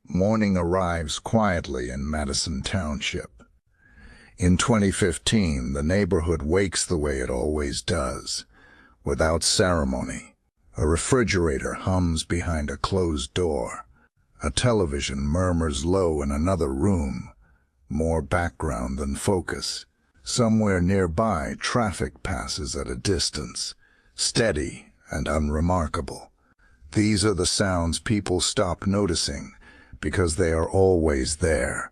Morning arrives quietly in Madison Township. In 2015, the neighborhood wakes the way it always does, without ceremony. A refrigerator hums behind a closed door. A television murmurs low in another room, more background than focus. Somewhere nearby, traffic passes at a distance, steady and unremarkable. These are the sounds people stop noticing because they are always there.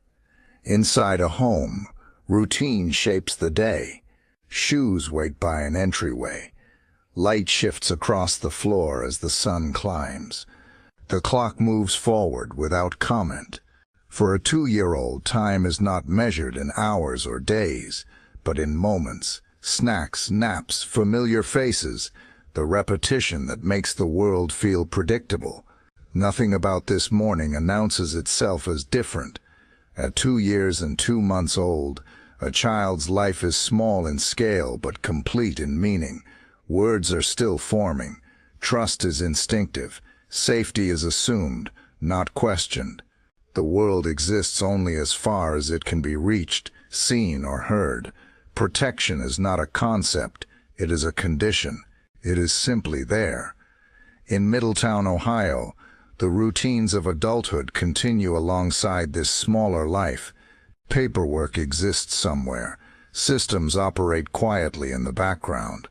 Inside a home, routine shapes the day. Shoes wait by an entryway. Light shifts across the floor as the sun climbs. The clock moves forward without comment. For a 2-year-old, time is not measured in hours or days, but in moments, snacks, naps, familiar faces, the repetition that makes the world feel predictable. Nothing about this morning announces itself as different. At 2 years and 2 months old, a child's life is small in scale but complete in meaning. Words are still forming. Trust is instinctive. Safety is assumed, not questioned. The world exists only as far as it can be reached, seen, or heard. Protection is not a concept, it is a condition. It is simply there. In Middletown, Ohio, the routines of adulthood continue alongside this smaller life. Paperwork exists somewhere. Systems operate quietly in the background.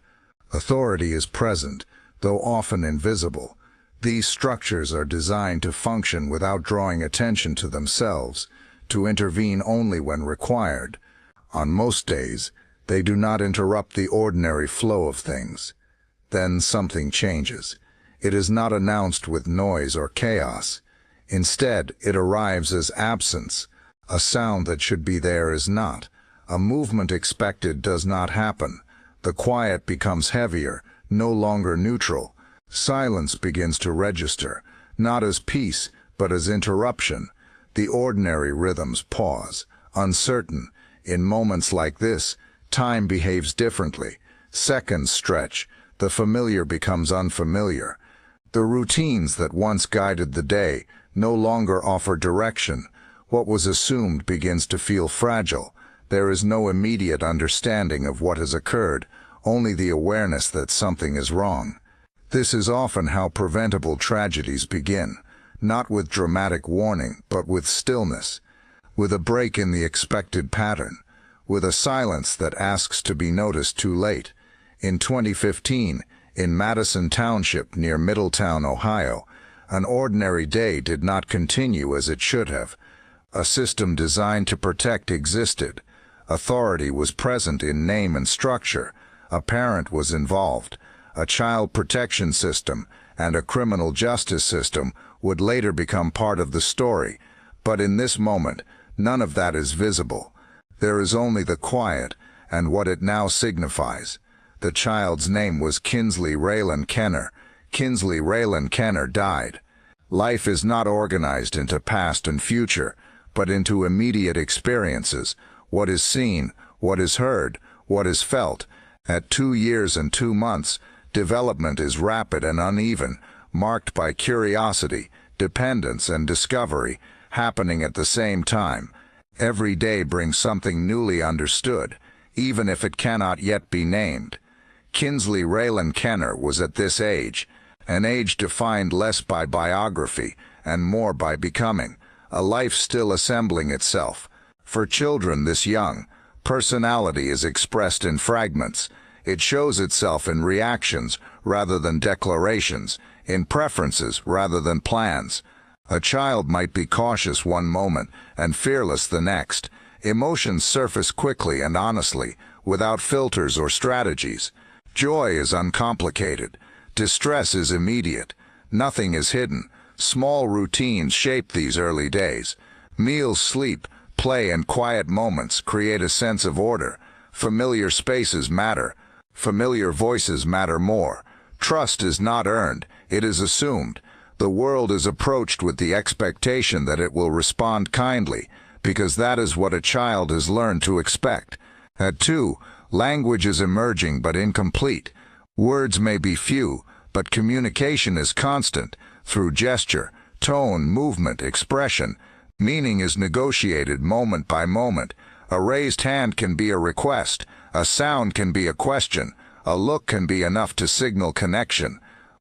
Authority is present, though often invisible. These structures are designed to function without drawing attention to themselves, to intervene only when required. On most days, they do not interrupt the ordinary flow of things. Then something changes. It is not announced with noise or chaos. Instead, it arrives as absence. A sound that should be there is not. A movement expected does not happen. The quiet becomes heavier, no longer neutral. Silence begins to register, not as peace, but as interruption. The ordinary rhythms pause, uncertain. In moments like this, time behaves differently. Seconds stretch. The familiar becomes unfamiliar. The routines that once guided the day no longer offer direction. What was assumed begins to feel fragile. There is no immediate understanding of what has occurred, only the awareness that something is wrong. This is often how preventable tragedies begin, not with dramatic warning, but with stillness, with a break in the expected pattern, with a silence that asks to be noticed too late. In 2015, in Madison Township near Middletown, Ohio, an ordinary day did not continue as it should have. A system designed to protect existed. Authority was present in name and structure. A parent was involved. A child protection system and a criminal justice system would later become part of the story. But in this moment, none of that is visible. There is only the quiet and what it now signifies. The child's name was Kinsley Railan Kenner. Kinsley Railan Kenner died. Life is not organized into past and future, but into immediate experiences. What is seen, what is heard, what is felt. At 2 years and 2 months, development is rapid and uneven, marked by curiosity, dependence, and discovery, happening at the same time. Every day brings something newly understood, even if it cannot yet be named. Kinsley Railan Kenner was at this age, an age defined less by biography and more by becoming, a life still assembling itself. For children this young, personality is expressed in fragments. It shows itself in reactions rather than declarations, in preferences rather than plans. A child might be cautious one moment and fearless the next. Emotions surface quickly and honestly, without filters or strategies. Joy is uncomplicated. Distress is immediate. Nothing is hidden. Small routines shape these early days. Meals, sleep, play, and quiet moments create a sense of order. Familiar spaces matter. Familiar voices matter more. Trust is not earned, it is assumed. The world is approached with the expectation that it will respond kindly, because that is what a child has learned to expect. At 2, language is emerging but incomplete. Words may be few, but communication is constant, through gesture, Tone, movement, expression. Meaning is negotiated moment by moment. A raised hand can be a request. A sound can be a question. A look can be enough to signal connection.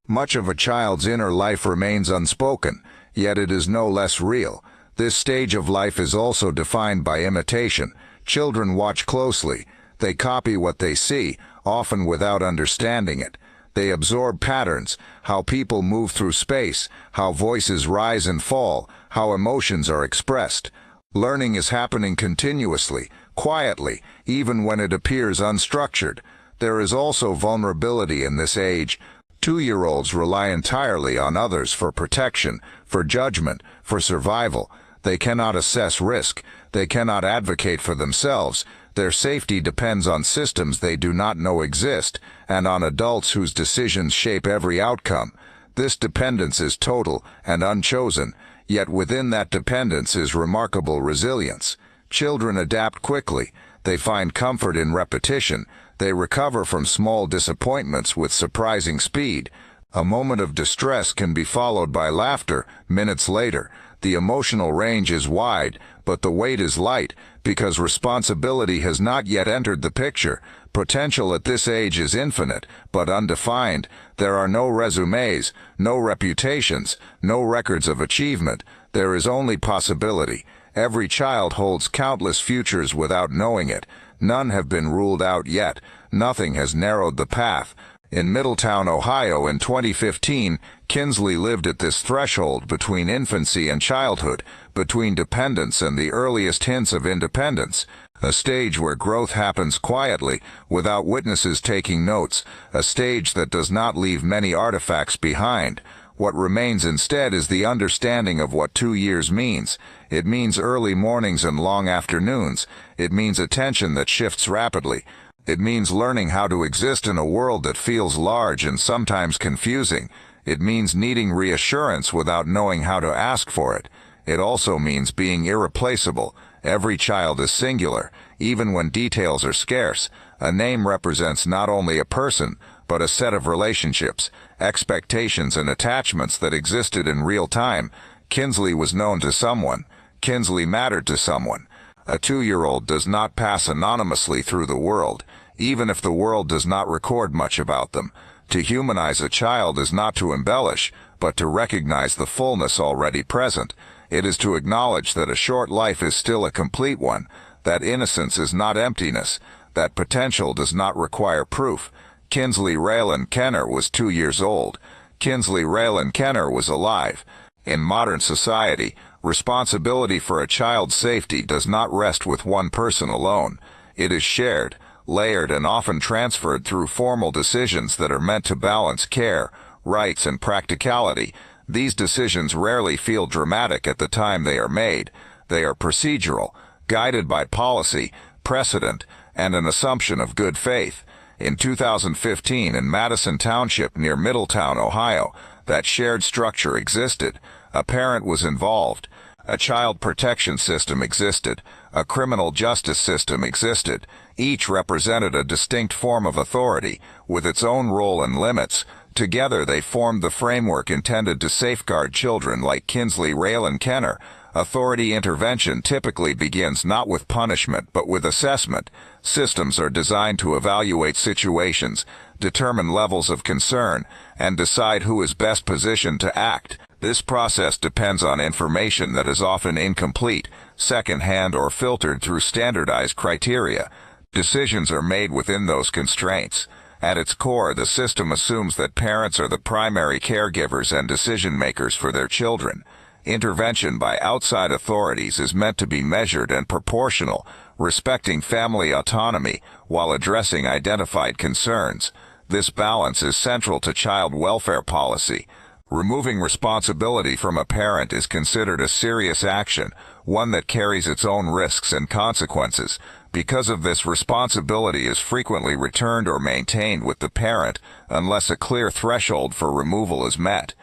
Much of a child's inner life remains unspoken, yet it is no less real. This stage of life is also defined by imitation. Children watch closely. They copy what they see, often without understanding it. They absorb patterns, how people move through space, how voices rise and fall, how emotions are expressed. Learning is happening continuously, quietly, even when it appears unstructured. There is also vulnerability in this age. 2-year-olds rely entirely on others for protection, for judgment, for survival. They cannot assess risk. They cannot advocate for themselves. Their safety depends on systems they do not know exist, and on adults whose decisions shape every outcome. This dependence is total and unchosen, yet within that dependence is remarkable resilience. Children adapt quickly. They find comfort in repetition. They recover from small disappointments with surprising speed. A moment of distress can be followed by laughter minutes later. The emotional range is wide, but the weight is light, because responsibility has not yet entered the picture. Potential at this age is infinite, but undefined. There are no resumes, no reputations, no records of achievement. There is only possibility. Every child holds countless futures without knowing it. None have been ruled out yet. Nothing has narrowed the path. In Middletown, Ohio in 2015, Kinsley lived at this threshold between infancy and childhood, between dependence and the earliest hints of independence, a stage where growth happens quietly, without witnesses taking notes, a stage that does not leave many artifacts behind. What remains instead is the understanding of what 2 years means. It means early mornings and long afternoons. It means attention that shifts rapidly. It means learning how to exist in a world that feels large and sometimes confusing. It means needing reassurance without knowing how to ask for it. It also means being irreplaceable. Every child is singular, even when details are scarce. A name represents not only a person, but a set of relationships, expectations and attachments that existed in real time. Kinsley was known to someone. Kinsley mattered to someone. A 2-year-old does not pass anonymously through the world, even if the world does not record much about them. To humanize a child is not to embellish, but to recognize the fullness already present. It is to acknowledge that a short life is still a complete one, that innocence is not emptiness, that potential does not require proof. Kinsley Railan Kenner was 2 years old. Kinsley Railan Kenner was alive. In modern society, responsibility for a child's safety does not rest with one person alone. It is shared, layered, and often transferred through formal decisions that are meant to balance care, rights, and practicality. These decisions rarely feel dramatic at the time they are made. They are procedural, guided by policy, precedent, and an assumption of good faith. In 2015, in Madison Township near Middletown, Ohio, that shared structure existed. A parent was involved. A child protection system existed. A criminal justice system existed. Each represented a distinct form of authority, with its own role and limits. Together they formed the framework intended to safeguard children like Kinsley Railan Kenner. Authority intervention typically begins not with punishment but with assessment. Systems are designed to evaluate situations, determine levels of concern, and decide who is best positioned to act. This process depends on information that is often incomplete, second-hand, or filtered through standardized criteria. Decisions are made within those constraints. At its core, the system assumes that parents are the primary caregivers and decision-makers for their children. Intervention by outside authorities is meant to be measured and proportional, respecting family autonomy while addressing identified concerns. This balance is central to child welfare policy. Removing responsibility from a parent is considered a serious action, one that carries its own risks and consequences. Because of this, responsibility is frequently returned or maintained with the parent unless a clear threshold for removal is met.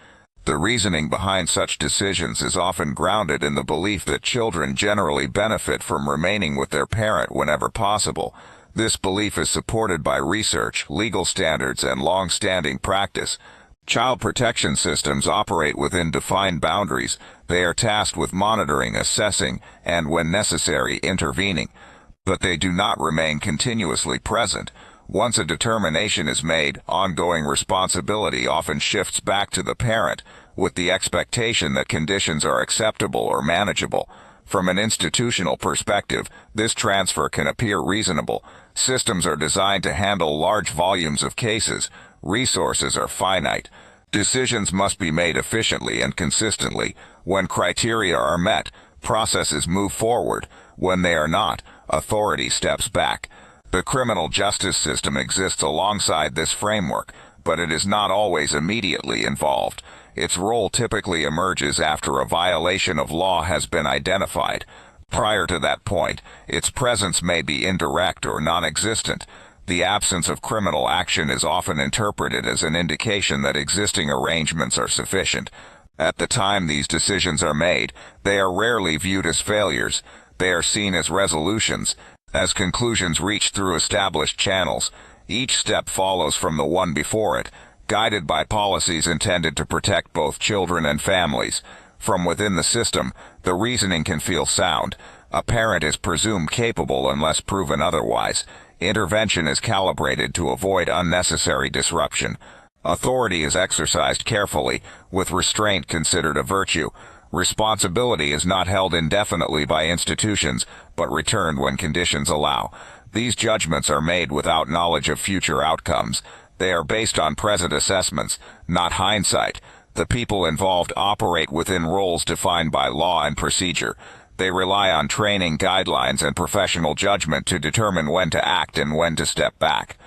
The reasoning behind such decisions is often grounded in the belief that children generally benefit from remaining with their parent whenever possible. This belief is supported by research, legal standards, and long-standing practice. Child protection systems operate within defined boundaries. They are tasked with monitoring, assessing, and, when necessary, intervening. But they do not remain continuously present. Once a determination is made, ongoing responsibility often shifts back to the parent, with the expectation that conditions are acceptable or manageable. From an institutional perspective, this transfer can appear reasonable. Systems are designed to handle large volumes of cases. Resources are finite. Decisions must be made efficiently and consistently. When criteria are met, processes move forward. When they are not, authority steps back. The criminal justice system exists alongside this framework, but it is not always immediately involved. Its role typically emerges after a violation of law has been identified. Prior to that point, its presence may be indirect or non-existent. The absence of criminal action is often interpreted as an indication that existing arrangements are sufficient. At the time these decisions are made, they are rarely viewed as failures. They are seen as resolutions, as conclusions reached through established channels. Each step follows from the one before it, guided by policies intended to protect both children and families. From within the system, the reasoning can feel sound. A parent is presumed capable unless proven otherwise. Intervention is calibrated to avoid unnecessary disruption. Authority is exercised carefully, with restraint considered a virtue. Responsibility is not held indefinitely by institutions, but returned when conditions allow. These judgments are made without knowledge of future outcomes. They are based on present assessments, not hindsight. The people involved operate within roles defined by law and procedure. They rely on training, guidelines, and professional judgment to determine when to act and when to step back.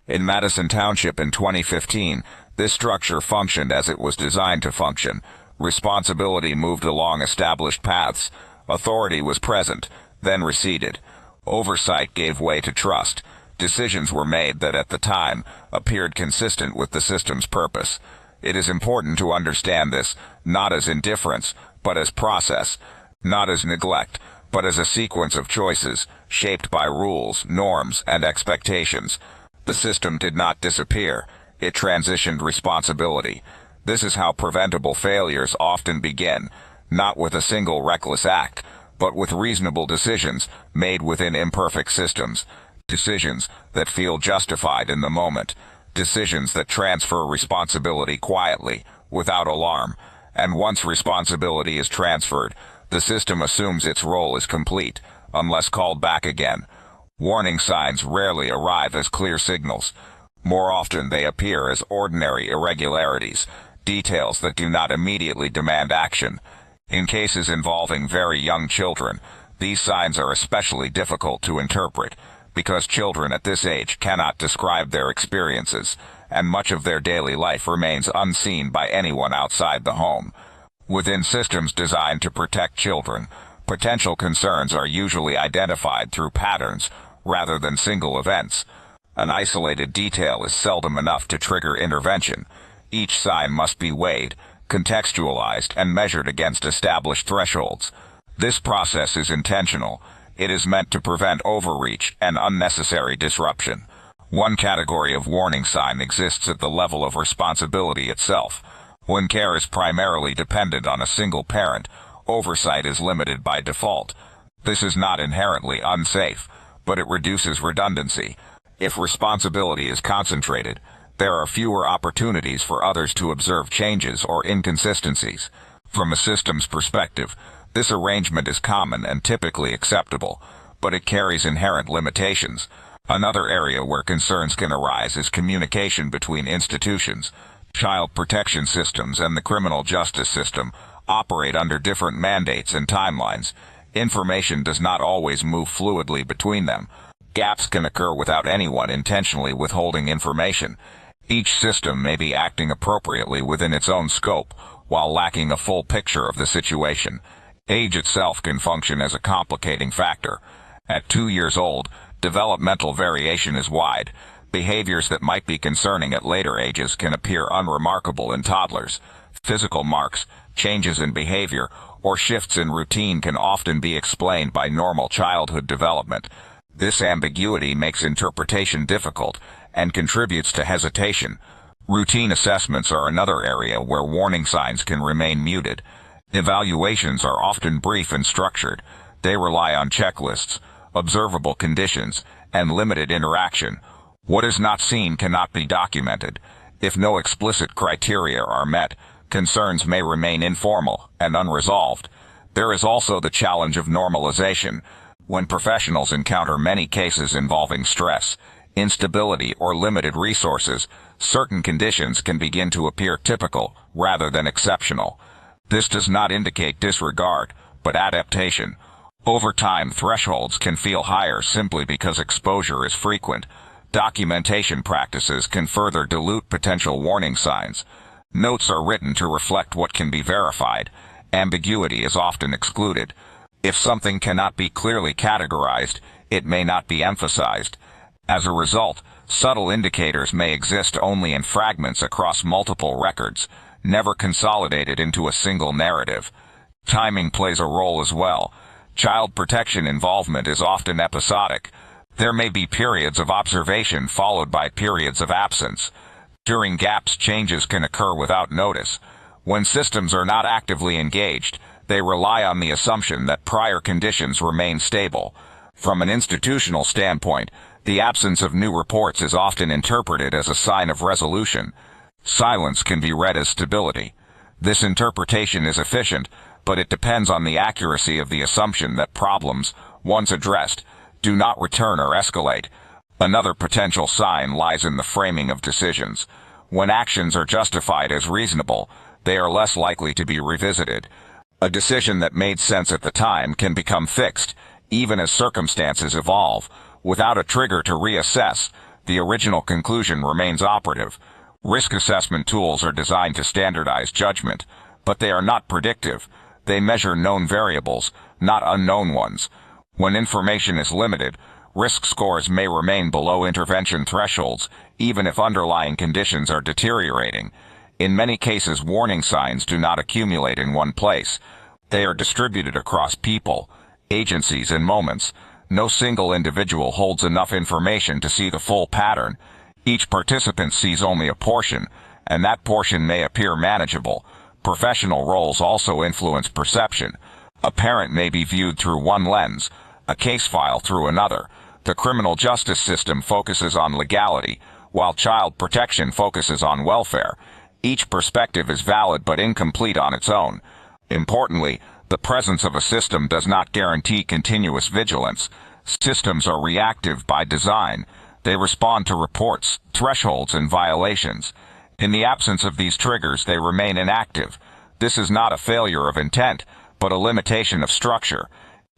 In Madison Township in 2015, this structure functioned as it was designed to function. Responsibility moved along established paths. Authority was present, then receded. Oversight gave way to trust. Decisions were made that at the time appeared consistent with the system's purpose. It is important to understand this, not as indifference, but as process, not as neglect, but as a sequence of choices, shaped by rules, norms, and expectations. The system did not disappear. It transitioned responsibility. This is how preventable failures often begin, not with a single reckless act, but with reasonable decisions made within imperfect systems. Decisions that feel justified in the moment. Decisions that transfer responsibility quietly, without alarm. And once responsibility is transferred, the system assumes its role is complete, unless called back again. Warning signs rarely arrive as clear signals. More often they appear as ordinary irregularities, details that do not immediately demand action. In cases involving very young children, these signs are especially difficult to interpret, because children at this age cannot describe their experiences, and much of their daily life remains unseen by anyone outside the home. Within systems designed to protect children, potential concerns are usually identified through patterns, rather than single events. An isolated detail is seldom enough to trigger intervention. Each sign must be weighed, contextualized, and measured against established thresholds. This process is intentional. It is meant to prevent overreach and unnecessary disruption. One category of warning sign exists at the level of responsibility itself. When care is primarily dependent on a single parent, oversight is limited by default. This is not inherently unsafe, but it reduces redundancy. If responsibility is concentrated, there are fewer opportunities for others to observe changes or inconsistencies. From a systems perspective, this arrangement is common and typically acceptable, but it carries inherent limitations. Another area where concerns can arise is communication between institutions. Child protection systems and the criminal justice system operate under different mandates and timelines. Information does not always move fluidly between them. Gaps can occur without anyone intentionally withholding information. Each system may be acting appropriately within its own scope, while lacking a full picture of the situation. Age itself can function as a complicating factor. At 2 years old, developmental variation is wide. Behaviors that might be concerning at later ages can appear unremarkable in toddlers. Physical marks, changes in behavior, or shifts in routine can often be explained by normal childhood development. This ambiguity makes interpretation difficult and contributes to hesitation. Routine assessments are another area where warning signs can remain muted. Evaluations are often brief and structured. They rely on checklists, observable conditions, and limited interaction. What is not seen cannot be documented. If no explicit criteria are met, concerns may remain informal and unresolved. There is also the challenge of normalization. When professionals encounter many cases involving stress, instability, or limited resources, certain conditions can begin to appear typical rather than exceptional. This does not indicate disregard, but adaptation. Over time, thresholds can feel higher simply because exposure is frequent. Documentation practices can further dilute potential warning signs. Notes are written to reflect what can be verified. Ambiguity is often excluded. If something cannot be clearly categorized, it may not be emphasized. As a result, subtle indicators may exist only in fragments across multiple records, never consolidated into a single narrative. Timing plays a role as well. Child protection involvement is often episodic. There may be periods of observation followed by periods of absence. During gaps, changes can occur without notice. When systems are not actively engaged, they rely on the assumption that prior conditions remain stable. From an institutional standpoint, the absence of new reports is often interpreted as a sign of resolution. Silence can be read as stability. This interpretation is efficient, but it depends on the accuracy of the assumption that problems, once addressed, do not return or escalate. Another potential sign lies in the framing of decisions. When actions are justified as reasonable, they are less likely to be revisited. A decision that made sense at the time can become fixed, even as circumstances evolve. Without a trigger to reassess, the original conclusion remains operative. Risk assessment tools are designed to standardize judgment, but they are not predictive. They measure known variables, not unknown ones. When information is limited, risk scores may remain below intervention thresholds, even if underlying conditions are deteriorating. In many cases, warning signs do not accumulate in one place. They are distributed across people, agencies, and moments. No single individual holds enough information to see the full pattern. Each participant sees only a portion, and that portion may appear manageable. Professional roles also influence perception. A parent may be viewed through one lens, a case file through another. The criminal justice system focuses on legality, while child protection focuses on welfare. Each perspective is valid but incomplete on its own. Importantly, the presence of a system does not guarantee continuous vigilance. Systems are reactive by design. They respond to reports, thresholds, and violations. In the absence of these triggers, they remain inactive. This is not a failure of intent, but a limitation of structure.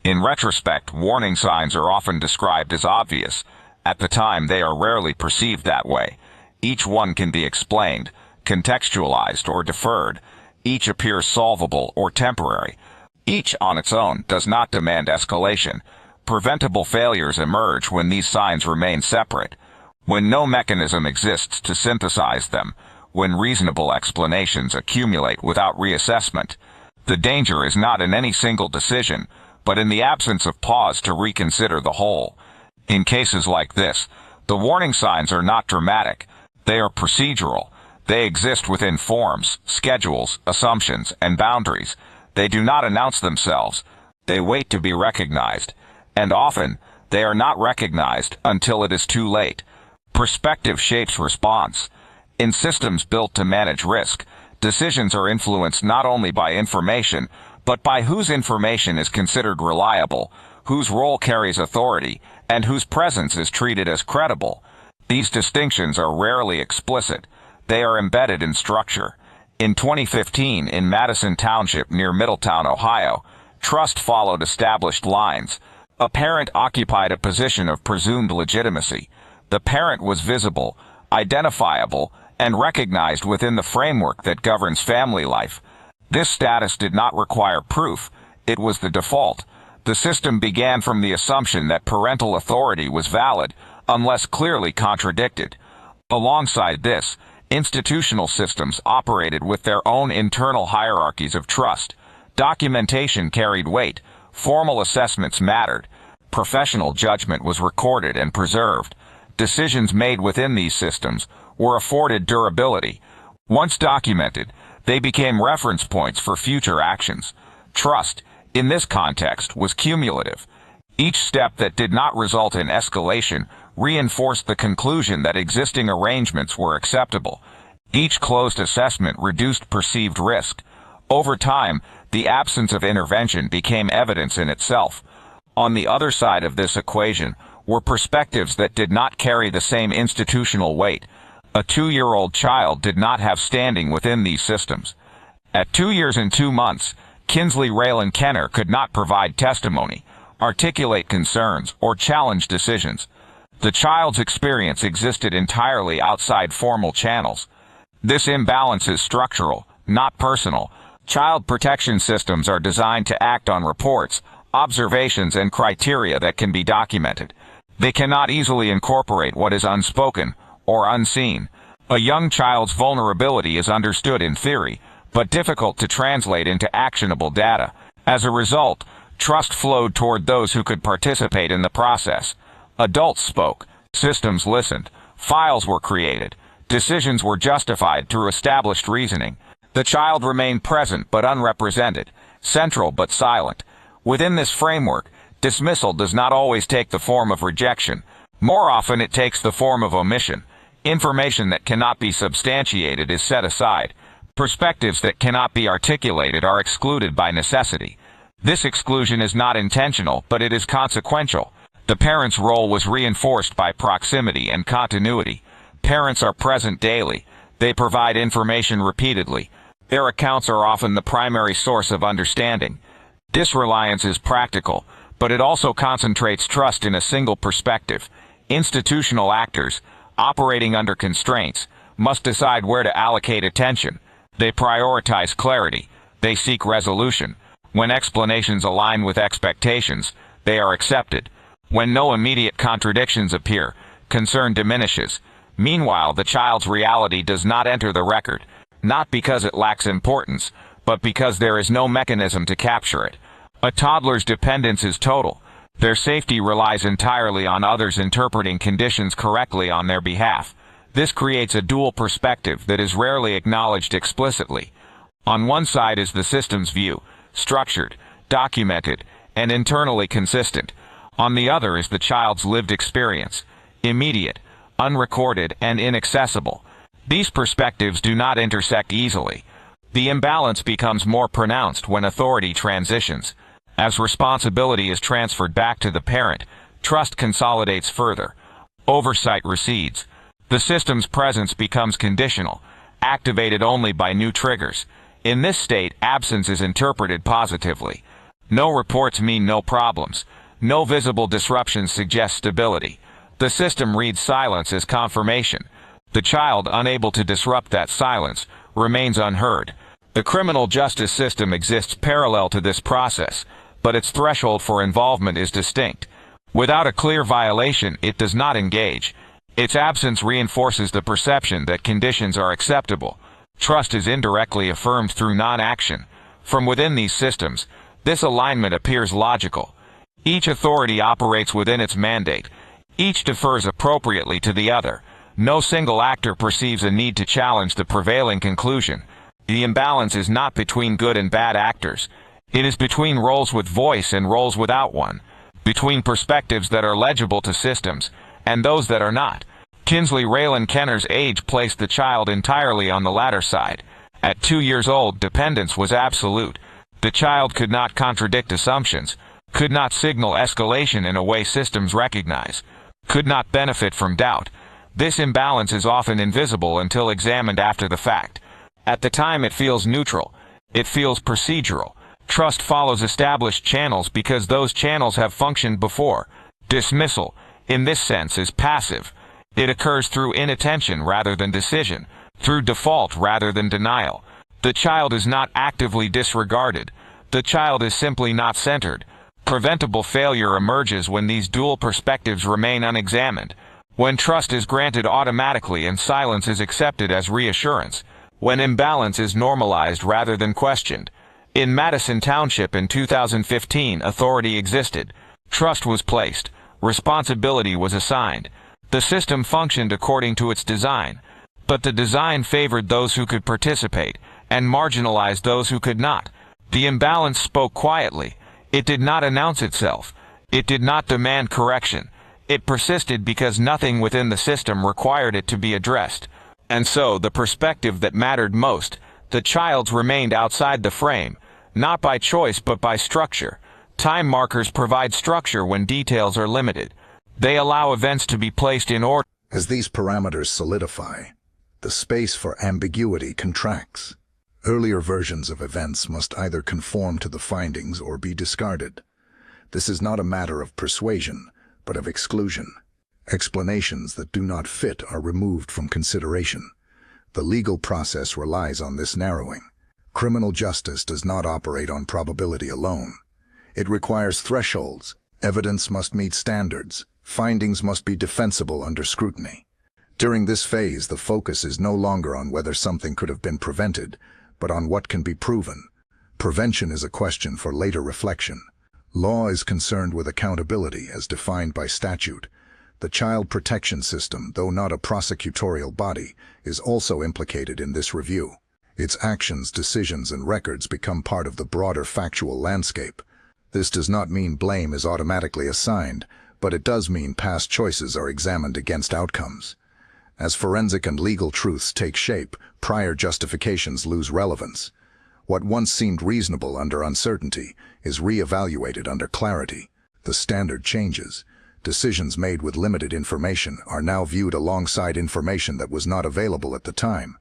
In retrospect, warning signs are often described as obvious. At the time, they are rarely perceived that way. Each one can be explained, contextualized, or deferred. Each appears solvable or temporary. Each on its own does not demand escalation. Preventable failures emerge when these signs remain separate, when no mechanism exists to synthesize them, when reasonable explanations accumulate without reassessment. The danger is not in any single decision, but in the absence of pause to reconsider the whole. In cases like this, the warning signs are not dramatic. They are procedural. They exist within forms, schedules, assumptions, and boundaries. They do not announce themselves. They wait to be recognized. And often, they are not recognized until it is too late. Perspective shapes response. In systems built to manage risk, decisions are influenced not only by information, but by whose information is considered reliable, whose role carries authority, and whose presence is treated as credible. These distinctions are rarely explicit. They are embedded in structure. In 2015, in Madison Township near Middletown, Ohio, trust followed established lines. A parent occupied a position of presumed legitimacy. The parent was visible, identifiable, and recognized within the framework that governs family life. This status did not require proof. It was the default. The system began from the assumption that parental authority was valid, unless clearly contradicted. Alongside this, institutional systems operated with their own internal hierarchies of trust. Documentation carried weight. Formal assessments mattered. Professional judgment was recorded and preserved. Decisions made within these systems, were afforded durability. Once documented, they became reference points for future actions. Trust, in this context, was cumulative. Each step that did not result in escalation reinforced the conclusion that existing arrangements were acceptable. Each closed assessment reduced perceived risk. Over time, the absence of intervention became evidence in itself. On the other side of this equation were perspectives that did not carry the same institutional weight. A 2-year-old child did not have standing within these systems. At 2 years and 2 months, Kinsley Railan Kenner could not provide testimony, articulate concerns, or challenge decisions. The child's experience existed entirely outside formal channels. This imbalance is structural, not personal. Child protection systems are designed to act on reports, observations, and criteria that can be documented. They cannot easily incorporate what is unspoken or unseen. A young child's vulnerability is understood in theory, but difficult to translate into actionable data. As a result, trust flowed toward those who could participate in the process. Adults spoke, systems listened, files were created, decisions were justified through established reasoning. The child remained present but unrepresented, central but silent. Within this framework, dismissal does not always take the form of rejection. More often it takes the form of omission. Information that cannot be substantiated is set aside. Perspectives that cannot be articulated are excluded by necessity. This exclusion is not intentional, but it is consequential. The parent's role was reinforced by proximity and continuity. Parents are present daily. They provide information repeatedly. Their accounts are often the primary source of understanding. This reliance is practical, but it also concentrates trust in a single perspective. Institutional actors, operating under constraints, must decide where to allocate attention. They prioritize clarity. They seek resolution. When explanations align with expectations, they are accepted. When no immediate contradictions appear, concern diminishes. Meanwhile, the child's reality does not enter the record, not because it lacks importance, but because there is no mechanism to capture it. A toddler's dependence is total. Their safety relies entirely on others interpreting conditions correctly on their behalf. This creates a dual perspective that is rarely acknowledged explicitly. On one side is the system's view, structured, documented, and internally consistent. On the other is the child's lived experience, immediate, unrecorded, and inaccessible. These perspectives do not intersect easily. The imbalance becomes more pronounced when authority transitions. As responsibility is transferred back to the parent, trust consolidates further. Oversight recedes. The system's presence becomes conditional, activated only by new triggers. In this state, absence is interpreted positively. No reports mean no problems. No visible disruptions suggest stability. The system reads silence as confirmation. The child, unable to disrupt that silence, remains unheard. The criminal justice system exists parallel to this process, but its threshold for involvement is distinct. Without a clear violation, it does not engage. Its absence reinforces the perception that conditions are acceptable. Trust is indirectly affirmed through non-action. From within these systems, this alignment appears logical. Each authority operates within its mandate. Each defers appropriately to the other. No single actor perceives a need to challenge the prevailing conclusion. The imbalance is not between good and bad actors. It is between roles with voice and roles without one, between perspectives that are legible to systems and those that are not. Kinsley Railan Kenner's age placed the child entirely on the latter side. At 2 years old, dependence was absolute. The child could not contradict assumptions, could not signal escalation in a way systems recognize, could not benefit from doubt. This imbalance is often invisible until examined after the fact. At the time it feels neutral. It feels procedural. Trust follows established channels because those channels have functioned before. Dismissal, in this sense, is passive. It occurs through inattention rather than decision, through default rather than denial. The child is not actively disregarded. The child is simply not centered. Preventable failure emerges when these dual perspectives remain unexamined, when trust is granted automatically and silence is accepted as reassurance, when imbalance is normalized rather than questioned. In Madison Township in 2015, authority existed. Trust was placed. Responsibility was assigned. The system functioned according to its design. but the design favored those who could participate and marginalized those who could not. The imbalance spoke quietly. It did not announce itself. It did not demand correction. It persisted because nothing within the system required it to be addressed. And so, the perspective that mattered most, the child's, remained outside the frame, not by choice but by structure. Time markers provide structure when details are limited. They allow events to be placed in order. As these parameters solidify, the space for ambiguity contracts. Earlier versions of events must either conform to the findings or be discarded. This is not a matter of persuasion, but of exclusion. Explanations that do not fit are removed from consideration. The legal process relies on this narrowing. Criminal justice does not operate on probability alone. It requires thresholds. Evidence must meet standards. Findings must be defensible under scrutiny. During this phase, the focus is no longer on whether something could have been prevented, but on what can be proven. Prevention is a question for later reflection. Law is concerned with accountability as defined by statute. The child protection system, though not a prosecutorial body, is also implicated in this review. Its actions, decisions, and records become part of the broader factual landscape. This does not mean blame is automatically assigned, but it does mean past choices are examined against outcomes. As forensic and legal truths take shape, prior justifications lose relevance. What once seemed reasonable under uncertainty is re-evaluated under clarity. The standard changes. Decisions made with limited information are now viewed alongside information that was not available at the time.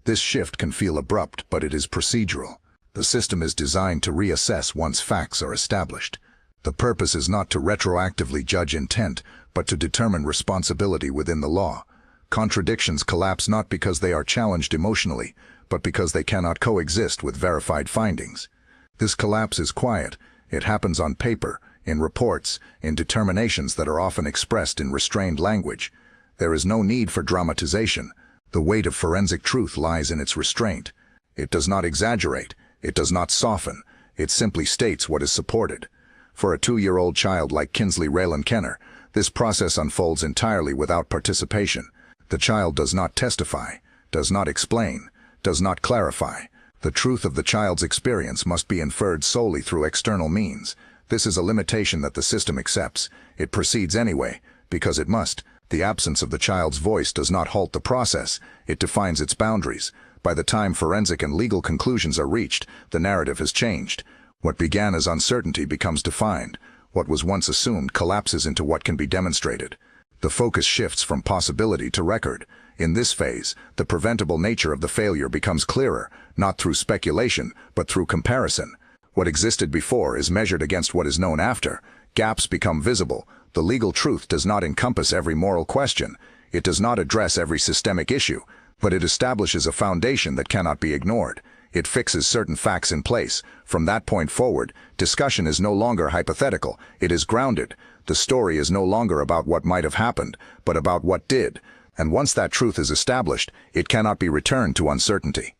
This shift can feel abrupt, but it is procedural. The system is designed to reassess once facts are established. The purpose is not to retroactively judge intent, but to determine responsibility within the law. Contradictions collapse not because they are challenged emotionally, but because they cannot coexist with verified findings. This collapse is quiet. It happens on paper, in reports, in determinations that are often expressed in restrained language. There is no need for dramatization. The weight of forensic truth lies in its restraint. It does not exaggerate. It does not soften. It simply states what is supported. For a 2-year-old child like Kinsley Railan Kenner, this process unfolds entirely without participation. The child does not testify, does not explain, does not clarify. The truth of the child's experience must be inferred solely through external means. This is a limitation that the system accepts. It proceeds anyway, because it must. The absence of the child's voice does not halt the process. It defines its boundaries. By the time forensic and legal conclusions are reached, the narrative has changed. What began as uncertainty becomes defined. What was once assumed collapses into what can be demonstrated. The focus shifts from possibility to record. In this phase, the preventable nature of the failure becomes clearer, not through speculation, but through comparison. What existed before is measured against what is known after. Gaps become visible. The legal truth does not encompass every moral question. It does not address every systemic issue, but it establishes a foundation that cannot be ignored. It fixes certain facts in place. From that point forward, discussion is no longer hypothetical. It is grounded. The story is no longer about what might have happened, but about what did. And once that truth is established, it cannot be returned to uncertainty.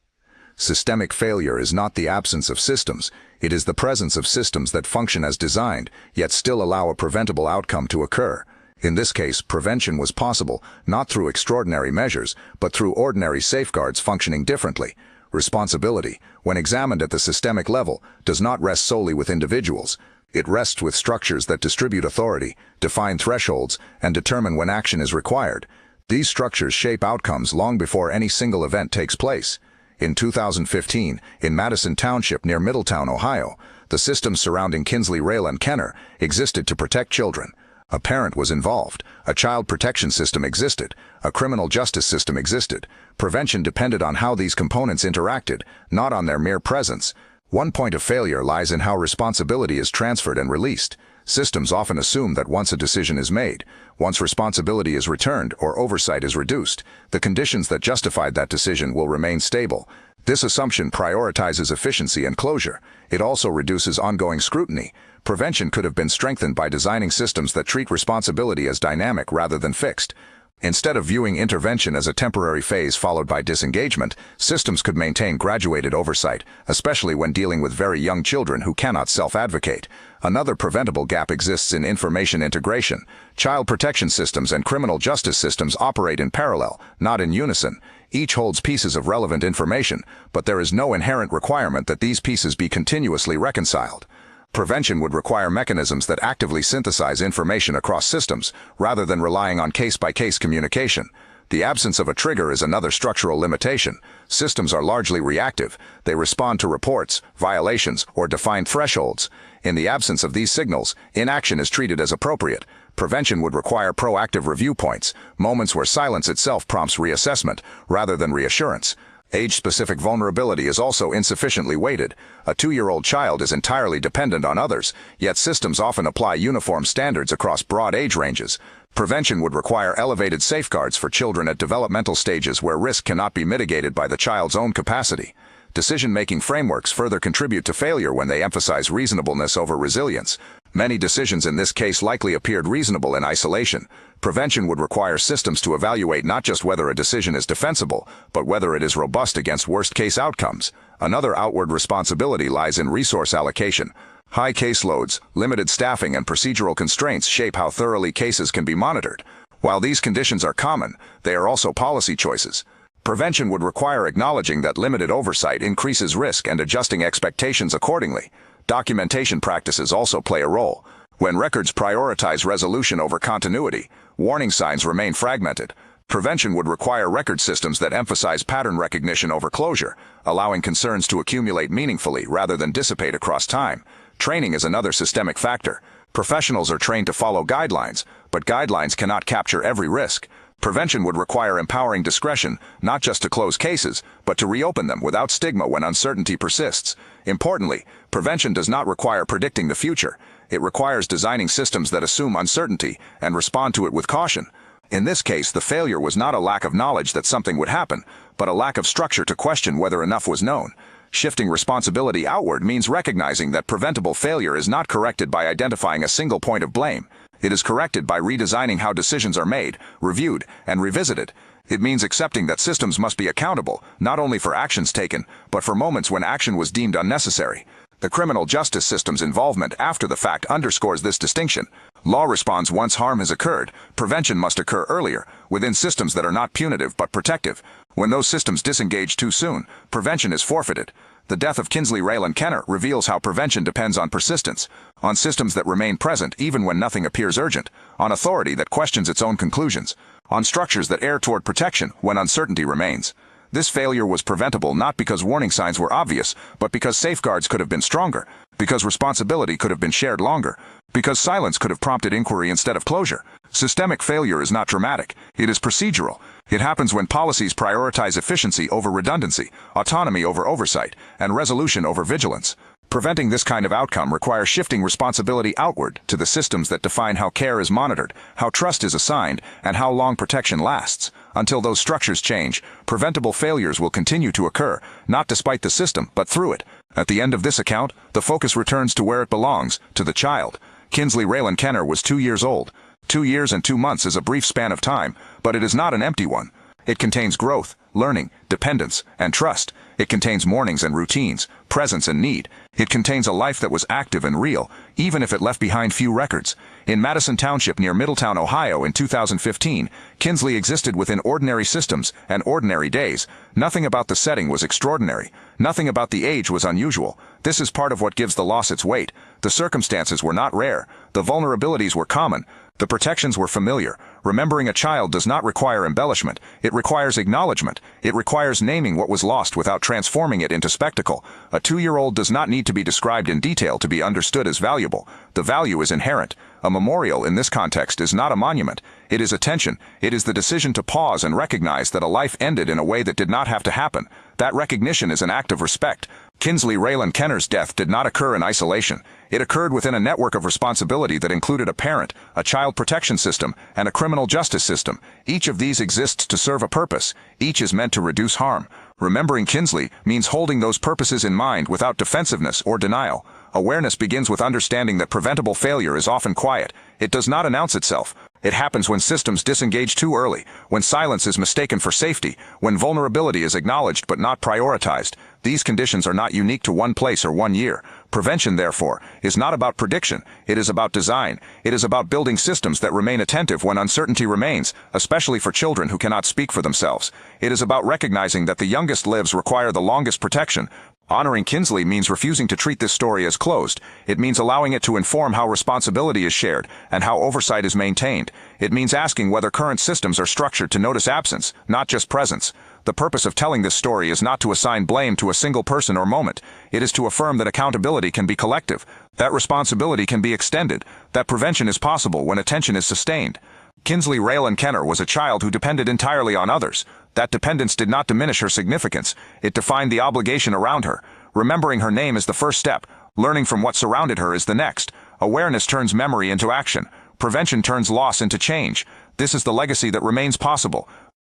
Systemic failure is not the absence of systems. It is the presence of systems that function as designed, yet still allow a preventable outcome to occur. In this case, prevention was possible, not through extraordinary measures, but through ordinary safeguards functioning differently. Responsibility, when examined at the systemic level, does not rest solely with individuals. It rests with structures that distribute authority, define thresholds, and determine when action is required. These structures shape outcomes long before any single event takes place. In 2015, in Madison Township near Middletown, Ohio, the systems surrounding Kinsley Railan Kenner existed to protect children. A parent was involved. A child protection system existed. A criminal justice system existed. Prevention depended on how these components interacted, not on their mere presence. One point of failure lies in how responsibility is transferred and released. Systems often assume that once a decision is made, once responsibility is returned or oversight is reduced, the conditions that justified that decision will remain stable. This assumption prioritizes efficiency and closure. It also reduces ongoing scrutiny. Prevention could have been strengthened by designing systems that treat responsibility as dynamic rather than fixed. Instead of viewing intervention as a temporary phase followed by disengagement, systems could maintain graduated oversight, especially when dealing with very young children who cannot self-advocate. Another preventable gap exists in information integration. Child protection systems and criminal justice systems operate in parallel, not in unison. Each holds pieces of relevant information, but there is no inherent requirement that these pieces be continuously reconciled. Prevention would require mechanisms that actively synthesize information across systems, rather than relying on case-by-case communication. The absence of a trigger is another structural limitation. Systems are largely reactive. They respond to reports, violations, or defined thresholds. In the absence of these signals, inaction is treated as appropriate. Prevention would require proactive review points, moments where silence itself prompts reassessment, rather than reassurance. Age-specific vulnerability is also insufficiently weighted. A 2-year-old child is entirely dependent on others, yet systems often apply uniform standards across broad age ranges. Prevention would require elevated safeguards for children at developmental stages where risk cannot be mitigated by the child's own capacity. Decision-making frameworks further contribute to failure when they emphasize reasonableness over resilience. Many decisions in this case likely appeared reasonable in isolation. Prevention would require systems to evaluate not just whether a decision is defensible, but whether it is robust against worst-case outcomes. Another outward responsibility lies in resource allocation. High caseloads, limited staffing, and procedural constraints shape how thoroughly cases can be monitored. While these conditions are common, they are also policy choices. Prevention would require acknowledging that limited oversight increases risk and adjusting expectations accordingly. Documentation practices also play a role. When records prioritize resolution over continuity, warning signs remain fragmented. Prevention would require record systems that emphasize pattern recognition over closure, allowing concerns to accumulate meaningfully rather than dissipate across time. Training is another systemic factor. Professionals are trained to follow guidelines, but guidelines cannot capture every risk. Prevention would require empowering discretion, not just to close cases, but to reopen them without stigma when uncertainty persists. Importantly, prevention does not require predicting the future. It requires designing systems that assume uncertainty and respond to it with caution. In this case, the failure was not a lack of knowledge that something would happen, but a lack of structure to question whether enough was known. Shifting responsibility outward means recognizing that preventable failure is not corrected by identifying a single point of blame. It is corrected by redesigning how decisions are made, reviewed, and revisited. It means accepting that systems must be accountable, not only for actions taken, but for moments when action was deemed unnecessary. The criminal justice system's involvement after the fact underscores this distinction. Law responds once harm has occurred. Prevention must occur earlier, within systems that are not punitive but protective. When those systems disengage too soon, prevention is forfeited. The death of Kinsley Railan Kenner reveals how prevention depends on persistence, on systems that remain present even when nothing appears urgent, on authority that questions its own conclusions, on structures that err toward protection when uncertainty remains. This failure was preventable not because warning signs were obvious, but because safeguards could have been stronger, because responsibility could have been shared longer, because silence could have prompted inquiry instead of closure. Systemic failure is not dramatic, it is procedural. It happens when policies prioritize efficiency over redundancy, autonomy over oversight, and resolution over vigilance. Preventing this kind of outcome requires shifting responsibility outward to the systems that define how care is monitored, how trust is assigned, and how long protection lasts. Until those structures change, preventable failures will continue to occur, not despite the system, but through it. At the end of this account, the focus returns to where it belongs, to the child. Kinsley Railan Kenner was 2 years old. 2 years and 2 months is a brief span of time, but it is not an empty one. It contains growth, learning, dependence, and trust. It contains mornings and routines, presence and need. It contains a life that was active and real, even if it left behind few records. In Madison Township near Middletown, Ohio in 2015, Kinsley existed within ordinary systems and ordinary days. Nothing about the setting was extraordinary. Nothing about the age was unusual. This is part of what gives the loss its weight. The circumstances were not rare. The vulnerabilities were common. The protections were familiar. Remembering a child does not require embellishment. It requires acknowledgement. It requires naming what was lost without transforming it into spectacle. A 2-year-old does not need to be described in detail to be understood as valuable. The value is inherent. A memorial in this context is not a monument. It is attention. It is the decision to pause and recognize that a life ended in a way that did not have to happen. That recognition is an act of respect. Kinsley Railan Kenner's death did not occur in isolation. It occurred within a network of responsibility that included a parent, a child protection system, and a criminal justice system. Each of these exists to serve a purpose. Each is meant to reduce harm. Remembering Kinsley means holding those purposes in mind without defensiveness or denial. Awareness begins with understanding that preventable failure is often quiet. It does not announce itself. It happens when systems disengage too early, when silence is mistaken for safety, when vulnerability is acknowledged but not prioritized. These conditions are not unique to one place or one year. Prevention, therefore, is not about prediction. It is about design. It is about building systems that remain attentive when uncertainty remains, especially for children who cannot speak for themselves. It is about recognizing that the youngest lives require the longest protection. Honoring Kinsley means refusing to treat this story as closed. It means allowing it to inform how responsibility is shared and how oversight is maintained. It means asking whether current systems are structured to notice absence, not just presence. The purpose of telling this story is not to assign blame to a single person or moment. It is to affirm that accountability can be collective, that responsibility can be extended, that prevention is possible when attention is sustained. Kinsley Railan Kenner was a child who depended entirely on others. That dependence did not diminish her significance. It defined the obligation around her. Remembering her name is the first step. Learning from what surrounded her is the next. Awareness turns memory into action. Prevention turns loss into change. This is the legacy that remains possible.